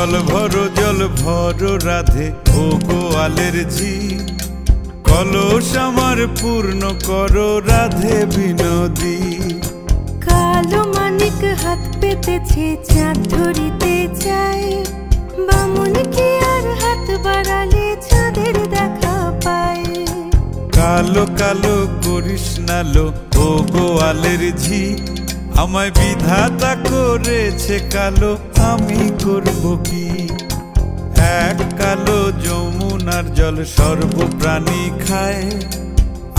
জল ভরো রাধে ও গোয়ালের ঝি, কলস আমার পূর্ণ করো রাধে বিনোদী। কালো মানিক হাত পেতেছে চাঁদ ধরিতে চায়, বামুন কি আর হাত বাড়ালে চাঁদের দেখা পায়। কালো কালো করিস নালো ও গোয়ালের ঝি, আমায় বিধাতা করেছে কালো, আমি করব কি। এক কালো যমুনার জল সর্বপ্রাণী খায়,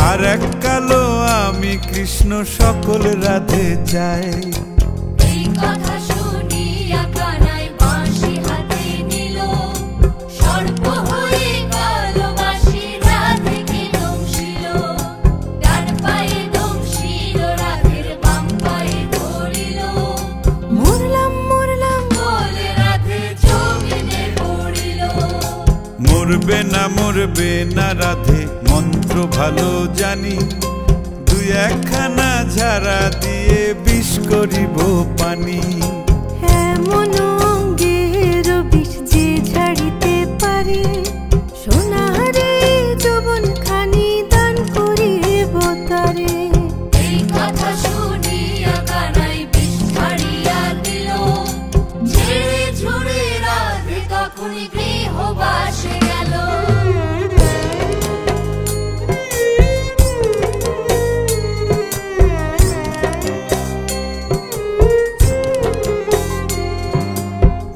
আর এক কালো আমি কৃষ্ণ সকল রাধে চাই। এই কথা শুনিয়া কানাই বাঁশি হাতে নিল, সর্প হয়ে কালো বাঁশি রাধেকে দংশিল। ডান পায়ে দংশিল রাধের, বাম পায়ে ধরিল। মরলাম মরলাম বলে রাধে জমিনে পড়িল। মরবে না রাধে মন্ত্র ভালো জানি, দুই একখানা ঝাড়া দিয়ে বিষ করিব পানি। এমন অঙ্গের বিষ যে ঝাড়িতে পারে, সোনারে যৌবন খানি দান করিব তারে। এই কথা শুনিয়া কানাই বিষ ছাড়িয়া দিল, ঝেড়ে ঝুড়ে রাধে তখনই গৃহবাসে গেল।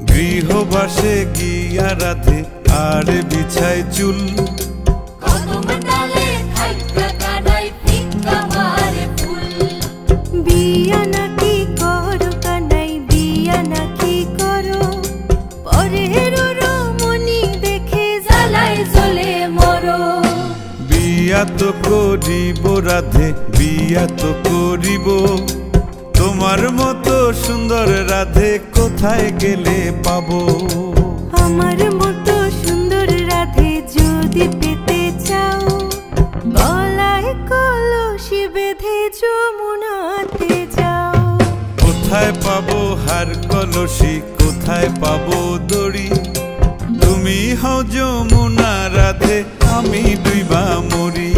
গৃহবাসে গিয়া রাধে আর বিছায় চুল, কদম ডালে থাইকা কানাই ফিক্কা মারে ফুল। বিয়া নাকি করো কানাই, বিয়া নাকি করো, পরের রমণী দেখে জ্বালায় জ্বলে মরো। বিয়া তো করিব রাধে, বিয়া তো করিব, তোমার মতো সুন্দর রাধে কোথায় গেলে পাবো। আমার মতো সুন্দর রাধে যদি পেতে চাও, গলায় কলসি বেঁধে যমুনাতে যাও। কোথায় পাবো হার কলসি, কোথায় পাবো দড়ি, তুমি হও যমুনা রাধে, আমি ডুইবা মরি।